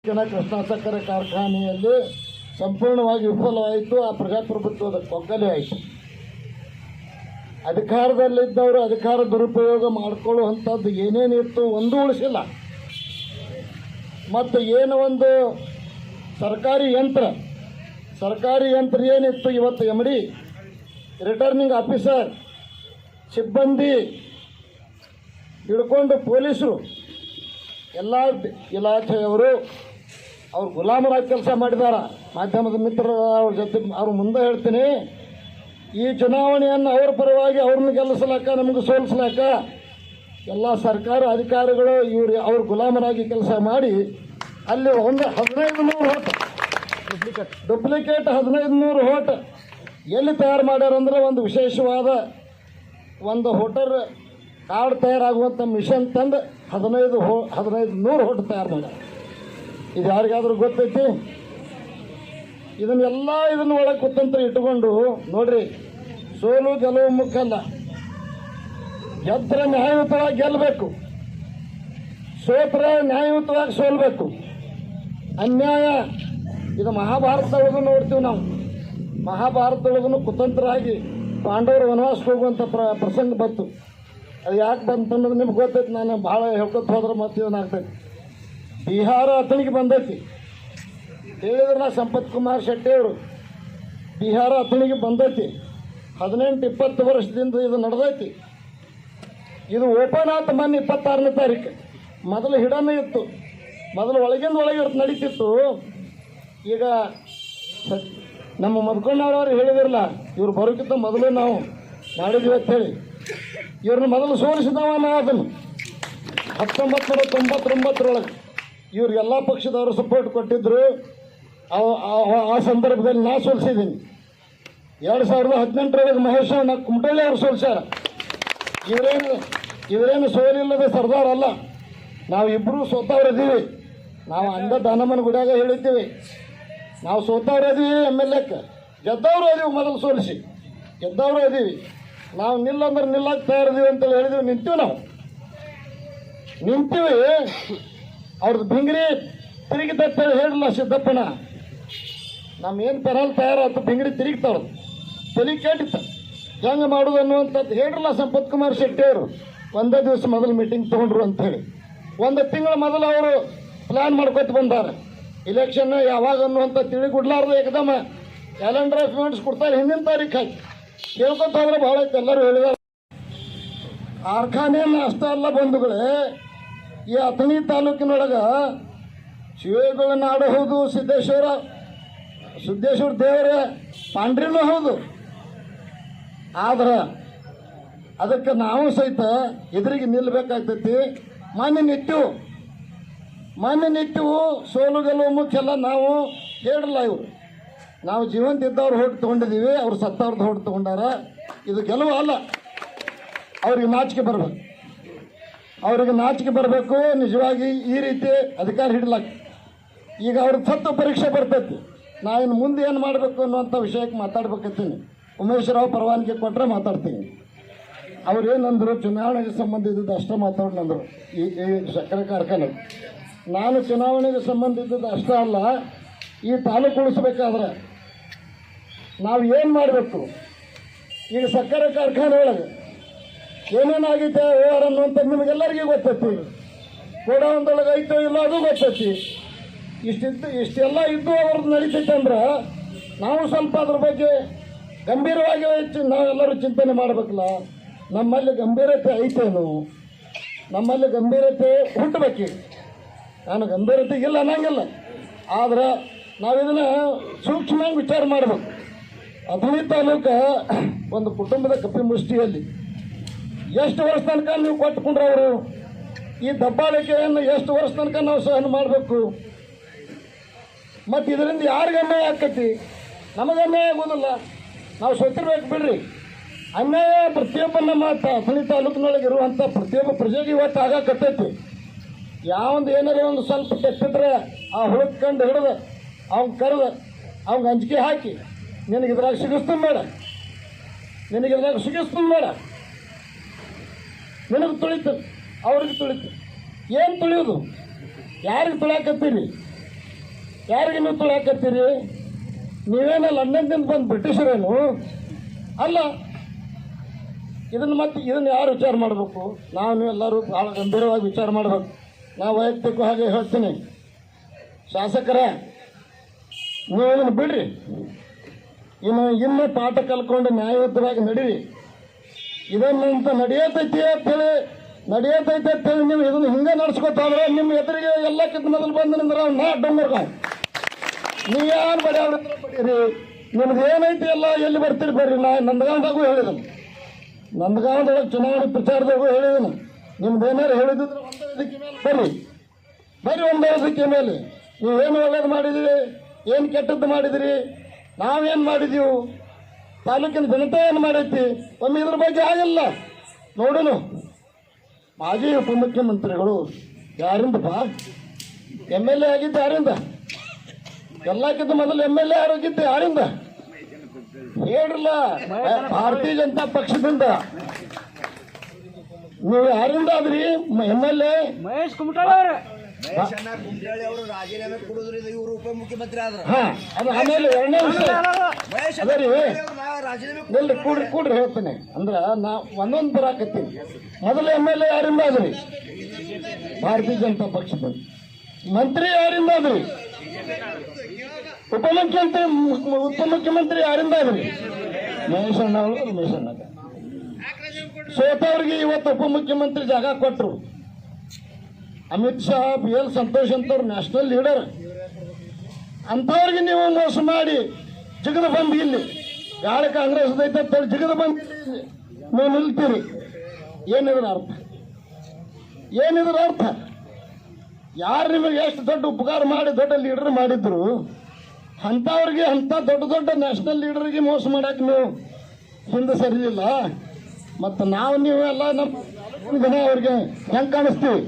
ಕೃಷ್ಣ ಸಕ್ಕರೆ ಕಾರ್ಖಾನೆಯಲ್ಲಿ ಸಂಪೂರ್ಣವಾಗಿ ವಿಫಲವಾಯಿತು. ಆ ಪ್ರಜಾಪ್ರಭುತ್ವದ ಕೊಗ್ಗಲೆ ಆಯಿತು. ಅಧಿಕಾರದಲ್ಲಿದ್ದವರು ಅಧಿಕಾರ ದುರುಪಯೋಗ ಮಾಡಿಕೊಳ್ಳುವಂಥದ್ದು ಏನೇನಿತ್ತು ಒಂದೂ ಉಳಿಸಿಲ್ಲ. ಮತ್ತು ಏನು ಒಂದು ಸರ್ಕಾರಿ ಯಂತ್ರ ಏನಿತ್ತು ಇವತ್ತು MD ರಿಟರ್ನಿಂಗ್ ಆಫೀಸರ್ ಸಿಬ್ಬಂದಿ ಹಿಡ್ಕೊಂಡು ಪೊಲೀಸರು ಎಲ್ಲ ಇಲಾಖೆಯವರು ಅವ್ರು ಗುಲಾಮರಾಗಿ ಕೆಲಸ ಮಾಡಿದಾರ. ಮಾಧ್ಯಮದ ಮಿತ್ರರ ಅವ್ರ ಜೊತೆ ಅವ್ರ ಮುಂದೆ ಹೇಳ್ತೀನಿ, ಈ ಚುನಾವಣೆಯನ್ನು ಅವ್ರ ಪರವಾಗಿ ಅವ್ರನ್ನ ಗೆಲ್ಲಿಸ್ಲಾಕ ನಮಗೆ ಸೋಲಿಸ್ಲಾಕ ಎಲ್ಲ ಸರ್ಕಾರ ಅಧಿಕಾರಿಗಳು ಅವ್ರ ಗುಲಾಮರಾಗಿ ಕೆಲಸ ಮಾಡಿ ಅಲ್ಲಿ ಒಂದು 1500 ಹೋಟ್ ಡುಪ್ಲಿಕೇಟ್ 1500 ಹೋಟ್ ಎಲ್ಲಿ ತಯಾರು ಮಾಡ್ಯಾರಂದ್ರೆ ಒಂದು ವಿಶೇಷವಾದ ಒಂದು ಹೋಟರ್ ಕಾರ್ಡ್ ತಯಾರಾಗುವಂಥ ಮಿಷನ್ ತಂದು 1500 ಹೋಟ್ ತಯಾರು ಮಾಡ್ಯಾರ. ಇದು ಯಾರಿಗಾದ್ರೂ ಗೊತ್ತೈತಿ? ಇದನ್ನು ಒಳಗೆ ಕುತಂತ್ರ ಇಟ್ಟುಕೊಂಡು ನೋಡ್ರಿ, ಸೋಲು ಗೆಲುವು ಮುಖ್ಯಲ್ಲ. ಗೆದ್ರೆ ನ್ಯಾಯಯುತವಾಗಿ ಗೆಲ್ಲಬೇಕು, ಸೋತ್ರೆ ನ್ಯಾಯಯುತವಾಗಿ ಸೋಲ್ಬೇಕು. ಅನ್ಯಾಯ ಇದು ಮಹಾಭಾರತದೊಳಗೂ ನೋಡ್ತೀವಿ ನಾವು. ಮಹಾಭಾರತದೊಳಗೂ ಕುತಂತ್ರವಾಗಿ ಪಾಂಡವರು ವನವಾಸಕ್ಕೆ ಹೋಗುವಂಥ ಪ್ರಸಂಗ ಬಂತು. ಅದು ಯಾಕೆ ಬಂತು ಅನ್ನೋದು ನಿಮ್ಗೆ ಗೊತ್ತೈತಿ. ನಾನು ಭಾಳ ಹೇಳ್ಕೊತ ಹೋದ್ರೆ ಮತ್ತೆ ಇದನ್ನಾಗ್ತೈತಿ. ಬಿಹಾರ ಅತಣಿಗೆ ಬಂದೈತಿ ಹೇಳಿದ್ರೆ ನಾ ಸಂಪತ್ ಕುಮಾರ್ ಶೆಟ್ಟಿ ಅವರು ಬಿಹಾರ ಅತಣಿಗೆ ಬಂದೈತಿ. 18-20 ವರ್ಷದಿಂದ ಇದು ನಡೆದೈತಿ. ಇದು ಓಪನ್ ಆಯ್ತು ಮೊನ್ನೆ 26ನೇ ತಾರೀಕು. ಮೊದಲು ಹಿಡನೇ ಇತ್ತು, ಮೊದಲು ಒಳಗಿಂದ ಒಳಗೆ ನಡೀತಿತ್ತು. ಈಗ ನಮ್ಮ ಮದ್ಕೊಂಡವ್ರವ್ರು ಹೇಳಿದಿರಲ್ಲ, ಇವ್ರು ಬರೋಕ್ಕಿಂತ ಮೊದಲು ನಾವು ಮಾಡಿದ್ವಿ ಅಂತ ಹೇಳಿ ಇವ್ರನ್ನ ಮೊದಲು ಸೋಲಿಸಿದವ ನಾವು. ಅದನ್ನು 1999 ಇವ್ರು ಎಲ್ಲ ಪಕ್ಷದವರು ಸಪೋರ್ಟ್ ಕೊಟ್ಟಿದ್ದರು. ಆ ಸಂದರ್ಭದಲ್ಲಿ ನಾ ಸೋಲಿಸಿದ್ದೀನಿ. 2018 ಮಹೇಶ್ ಕುಮಟಳ್ಳಿ ಅವರು ಸೋಲ್ಸ್ಯಾರ. ಇವರೇನು ಸೋಲಿಲ್ಲದೆ ಸರ್ದಾರ್ ಅಲ್ಲ. ನಾವು ಇಬ್ಬರೂ ಸೋತವ್ರದೀವಿ. ನಾವು ಅಂದ ದಾನಮ್ಮನ ಗುಡಿಯಾಗ ಹೇಳಿದ್ದೀವಿ, ನಾವು ಸೋತವ್ರದೀವಿ. MLA ಗೆದ್ದವರು ಅದೀವಿ, ಮೊದಲು ಸೋಲಿಸಿ ಗೆದ್ದವರು ಅದೀವಿ. ನಾವು ನಿಲ್ಲಂದ್ರೆ ನಿಲ್ಲಕ್ಕೆ ತಯಾರಿದೀವಿ ಅಂತೇಳಿ ಹೇಳಿದ್ವಿ. ನಿಂತೀವಿ. ಅವ್ರದ್ದು ಭಿಂಗ್ರಿ ತಿರುಗಿತೇಳಿ ಹೇಳಿಲ್ಲ ಸಿದ್ದಪ್ಪನ. ನಮ್ಮೇನು ಪೆನಲ್ ತಯಾರಾಯ್ತು, ಭಿಂಗ್ರಿ ತಿರುಗ್ತಾವ್ರದ್ದು ತಲೆ ಕೇಟಿತ್ತು. ಹೆಂಗೆ ಮಾಡೋದು ಅನ್ನುವಂಥದ್ದು ಹೇಳಿರಲ್ಲ ಸಂಪತ್ ಕುಮಾರ್ ಶೆಟ್ಟಿ ಅವರು. ಒಂದೇ ದಿವಸ ಮೊದಲು ಮೀಟಿಂಗ್ ತೊಗೊಂಡ್ರು ಅಂಥೇಳಿ 1 ತಿಂಗಳ ಮೊದಲು ಅವರು ಪ್ಲ್ಯಾನ್ ಮಾಡ್ಕೊತ ಬಂದಾರೆ. ಇಲೆಕ್ಷನ್ ಯಾವಾಗ ಅನ್ನುವಂಥ ತಿಳಿಗುಡ್ಲಾರ್ದು ಏಕದಮ ಕ್ಯಾಲೆಂಡರ್ ಆಫ್ ಇವೆಂಟ್ಸ್ ಕೊಡ್ತಾರೆ. ಹಿಂದಿನ ತಾರೀಕು ಹಾಕಿ ಕೇಳ್ಕೊತ ಹೋದ್ರೆ ಭಾಳ ಐತೆ. ಎಲ್ಲರೂ ಹೇಳಿದಾರೆ. ಕಾರ್ಖಾನೆಯನ್ನು ಅಷ್ಟೇ ಅಲ್ಲ ಬಂಧುಗಳೇ, ಈ ಅಥಣಿ ತಾಲೂಕಿನೊಳಗೆ ಶಿವೇಗಳ ನಾಡು ಹೌದು, ಸಿದ್ದೇಶ್ವರ ದೇವರ ಪಾಂಡ್ರಿನೂ ಹೌದು. ಆದ್ರೆ ಅದಕ್ಕೆ ನಾವು ಸಹಿತ ಎದುರಿಗೆ ನಿಲ್ಲಬೇಕಾಗ್ತೈತಿ. ಮಾನ್ಯ ನಿತ್ಯವು ಸೋಲು ಗೆಲುವು ಮುಖ್ಯ ಅಲ್ಲ. ನಾವು ಹೇಳಿಲ್ಲ, ಇವರು ನಾವು ಜೀವಂತ ಇದ್ದವ್ರು ಹೊಟ್ಟು ತೊಗೊಂಡಿದ್ದೀವಿ, ಅವ್ರು ಸತ್ತವ್ರದ್ದು ಹೊಟ್ಟು ತೊಗೊಂಡಾರ. ಇದು ಗೆಲುವು ಅಲ್ಲ. ಅವ್ರಿಗೆ ನಾಚಿಕೆ ಬರಬೇಕು. ನಿಜವಾಗಿ ಈ ರೀತಿ ಅಧಿಕಾರ ಹಿಡ್ಲಾಕ ಈಗ ಅವ್ರ ಸತ್ತು ಪರೀಕ್ಷೆ ಬರ್ತೈತಿ. ಇನ್ನು ಮುಂದೆ ಏನು ಮಾಡಬೇಕು ಅನ್ನುವಂಥ ವಿಷಯಕ್ಕೆ ಮಾತಾಡ್ಬೇಕತ್ತೀನಿ. ಉಮೇಶ್ ರಾವ್ ಪರವಾನಗಿ ಕೊಟ್ಟರೆ ಮಾತಾಡ್ತೀನಿ. ಅವ್ರು ಏನಂದರು, ಚುನಾವಣೆಗೆ ಸಂಬಂಧಿಸಿದ್ದು ಅಷ್ಟೇ ಮಾತಾಡೋಣಂದರು. ಈ ಸಕ್ಕರೆ ಕಾರ್ಖಾನೆ ನಾನು ಚುನಾವಣೆಗೆ ಸಂಬಂಧಿಸಿದ್ದು ಅಷ್ಟೇ ಅಲ್ಲ, ಈ ತಾಲೂಕು ಉಳಿಸ್ಬೇಕಾದ್ರೆ ನಾವು ಏನು ಮಾಡಬೇಕು? ಈಗ ಸಕ್ಕರೆ ಕಾರ್ಖಾನೆ ಒಳಗೆ ಏನೇನಾಗೈತೆ ವ್ಯವಹಾರ ಅನ್ನುವಂಥ ನಿಮಗೆಲ್ಲರಿಗೂ ಗೊತ್ತೈತಿ. ಗೋಡೌನ್ದೊಳಗೆ ಐತೋ ಇಲ್ಲ ಅದು ಗೊತ್ತೈತಿ. ಇಷ್ಟೆಲ್ಲ ಇದ್ದು ಅವ್ರದ್ದು ನಡೀತೈತೆ ಅಂದ್ರೆ ನಾವು ಸ್ವಲ್ಪ ಅದ್ರ ಬಗ್ಗೆ ಗಂಭೀರವಾಗಿ ನಾವೆಲ್ಲರೂ ಚಿಂತನೆ ಮಾಡಬೇಕಲ್ಲ. ನಮ್ಮಲ್ಲಿ ಗಂಭೀರತೆ ಐತೇನು? ನಮ್ಮಲ್ಲಿ ಗಂಭೀರತೆ ಹುಟ್ಟಬೇಕು. ನಾನು ಗಂಭೀರತೆ ಇಲ್ಲ ಅನ್ನಂಗಿಲ್ಲ, ಆದ್ರೆ ನಾವಿದನ್ನು ಸೂಕ್ಷ್ಮವಾಗಿ ವಿಚಾರ ಮಾಡಬೇಕು. ಅಥಣಿ ತಾಲೂಕು ಒಂದು ಕುಟುಂಬದ ಕಪಿಮುಷ್ಟಿಯಲ್ಲಿ ಎಷ್ಟು ವರ್ಷ ತನಕ ನೀವು ಕೊಟ್ಟುಕೊಂಡ್ರೆ ಅವರು ಈ ದಬ್ಬಾಳಿಕೆಯನ್ನು ಎಷ್ಟು ವರ್ಷ ತನಕ ನಾವು ಸಹನ ಮಾಡಬೇಕು? ಮತ್ತು ಇದರಿಂದ ಯಾರಿಗೆ ಅನ್ಯಾಯ ಆಕತಿ? ನಮಗೆ ಅನ್ಯಾಯ ಆಗೋದಿಲ್ಲ. ನಾವು ಸೋತಿರ್ಬೇಕು ಬಿಡ್ರಿ. ಅನ್ಯಾಯ ಪ್ರತಿಯೊಬ್ಬ ನಮ್ಮ ಅಥಣಿ ತಾಲೂಕಿನೊಳಗೆ ಇರುವಂಥ ಪ್ರತಿಯೊಬ್ಬ ಪ್ರಜೆಗೆ ಇವತ್ತು ಆಗಾಕತ್ತೈತಿ. ಯಾವೊಂದು ಏನಾರ ಒಂದು ಸ್ವಲ್ಪ ಕೆಟ್ಟಿದ್ರೆ ಆ ಹುಡುಕೊಂಡು ಹಿಡಿದು ಅವ್ನ ಕರೆದು ಅವ್ನಿಗೆ ಅಂಜಿಕೆ ಹಾಕಿ ನಿನಗೆ ಇದ್ರಾಗ ಸಿಗಿಸ್ತೀನಿ ಬೇಡ, ನಿನಗೆ ತುಳಿತು, ಅವ್ರಿಗೆ ತುಳಿತು. ಏನು ತುಳಿಯೋದು? ಯಾರಿಗೆ ತುಳಿಯಾಕತ್ತೀರಿ? ಯಾರಿಗೆ ನೀವು ತುಳಾಕತ್ತೀರಿ? ನೀವೇನ ಲಂಡನ್ದಿಂದ ಬಂದು ಬ್ರಿಟಿಷರೇನು ಅಲ್ಲ. ಇದನ್ನು ಯಾರು ವಿಚಾರ ಮಾಡಬೇಕು? ನಾವು ಎಲ್ಲರೂ ಭಾಳ ಗಂಭೀರವಾಗಿ ವಿಚಾರ ಮಾಡಬೇಕು. ನಾವು ವೈಯಕ್ತಿಕ ಹಾಗೆ ಹೇಳ್ತೀನಿ, ಶಾಸಕರೇ ನೀವು ಇದನ್ನು ಬಿಡ್ರಿ. ಇನ್ನೂ ಪಾಠ ಕಲ್ಕೊಂಡು ನ್ಯಾಯಯುತವಾಗಿ ನಡೀರಿ. ಇದನ್ನಂತ ನಡೆಯತೈತಿ ಅಂತೇಳಿ ನೀವು ಇದನ್ನು ಹಿಂಗೆ ನಡೆಸ್ಕೊತಾದ್ರೆ ನಿಮ್ಮ ಎದುರಿಗೆ ಎಲ್ಲಕ್ಕಿಂತ ಮೊದಲು ಬಂದು ನಿಂದ್ರೆ ನಾ ಡೊಂಗರ್ಗಾವ್ ನೀವು ಯಾರು ಬಡಿಯಾಡ್ರೆ ಬಡೀರಿ. ನಿಮ್ದು ಏನೈತಿ ಎಲ್ಲ ಎಲ್ಲಿ ಬರ್ತೀರಿ ಬರ್ರಿ. ನಾ ನಂದಗಾಂವದಾಗೂ ಹೇಳಿದನು, ನಂದಗಾಂವದೊಳಗೆ ಚುನಾವಣೆ ಪ್ರಚಾರದಾಗೂ ಹೇಳಿದನು. ನಿಮ್ದು ಏನಾರು ಹೇಳಿದ್ರೆ ಒಂದೇ ವೇದಿಕೆ ಮೇಲೆ ಬರ್ರಿ ಒಂದೇ ವೇದಿಕೆ ಮೇಲೆ. ನೀವೇನು ಒಳ್ಳೇದು ಮಾಡಿದಿರಿ, ಏನು ಕೆಟ್ಟದ್ದು ಮಾಡಿದಿರಿ, ನಾವೇನು ಮಾಡಿದೀವು, ತಾಲೂಕಿನ ಜನತೆ ಏನು ಮಾಡೈತಿ, ಒಮ್ಮೆ ಇದ್ರ ಬಗ್ಗೆ ಆಗಿಲ್ಲ ನೋಡೋನು. ಮಾಜಿ ಉಪಮುಖ್ಯಮಂತ್ರಿಗಳು ಯಾರಿಂದ MLA ಆಗಿದ್ದು ಯಾರಿಂದ? ಎಲ್ಲಕ್ಕಿಂತ ಮೊದಲು MLA ಆಗಿದ್ದು ಯಾರಿಂದ ಹೇಳ್ರಲ್ಲ? ಭಾರತೀಯ ಜನತಾ ಪಕ್ಷದಿಂದ. ನೀವು ಯಾರಿಂದ ಆದ್ರಿ MLA? ಮಹೇಶ್ ಕುಮಟಾಳ್ ಅವರು ರಾಜೀನಾಮೆ ಕೊಡುದ್ರಿ, ಇವರು ಉಪಮುಖ್ಯಮಂತ್ರಿ ಆದ್ರ. ಅದು ಆಮೇಲೆ ಎರಡನೇ ವಿಷಯ ಅದೇ ರೀ. ಕೂಡ್ರಿ ಹೇಳ್ತೇನೆ ಅಂದ್ರೆ ನಾ ಒಂದೊಂದು ಬರಾಕತ್ತೀನಿ. ಮೊದಲು MLA ಯಾರಿಂದ ಆದ್ರಿ? ಭಾರತೀಯ ಜನತಾ ಪಕ್ಷದ. ಮಂತ್ರಿ ಯಾರಿಂದ ಆದ್ರಿ? ಉಪಮುಖ್ಯಮಂತ್ರಿ ಯಾರಿಂದ ಆದ್ರಿ? ಮಹೇಶ್ ಅಣ್ಣ ಅವರು. ಮಹೇಶ್ ಅಣ್ಣ ಸೋತವ್ರಿಗೆ ಇವತ್ತು ಉಪಮುಖ್ಯಮಂತ್ರಿ ಜಾಗ ಕೊಟ್ಟರು. ಅಮಿತ್ ಶಾ, BL ಸಂತೋಷ್ ಅಂತವ್ರು ನ್ಯಾಷನಲ್ ಲೀಡರ್. ಅಂಥವ್ರಿಗೆ ನೀವು ಮೋಸ ಮಾಡಿ ಜಿಗದ ಬಂದು ಇಲ್ಲಿ ಯಾಳೆ ಕಾಂಗ್ರೆಸ್ ಐತೆ ಜಿಗದ ಬಂದು ನೀವು ನಿಲ್ತೀರಿ. ಏನಿದ್ರ ಅರ್ಥ? ಏನಿದ್ರ ಅರ್ಥ? ಯಾರು ನಿಮಗೆ ಎಷ್ಟು ದೊಡ್ಡ ಉಪಕಾರ ಮಾಡಿ ದೊಡ್ಡ ಲೀಡರ್ ಮಾಡಿದ್ರು ಅಂಥವ್ರಿಗೆ, ಅಂಥ ದೊಡ್ಡ ನ್ಯಾಷನಲ್ ಲೀಡರ್ಗೆ ಮೋಸ ಮಾಡಕ್ಕೆ ನೀವು ಹಿಂದೆ ಸರಿಯಿಲ್ಲ. ಮತ್ತು ನಾವು ನೀವೆಲ್ಲ ನಮ್ಮ ಜನ ಅವ್ರಿಗೆ ಹೆಂಗೆ ಕಾಣಿಸ್ತೀವಿ?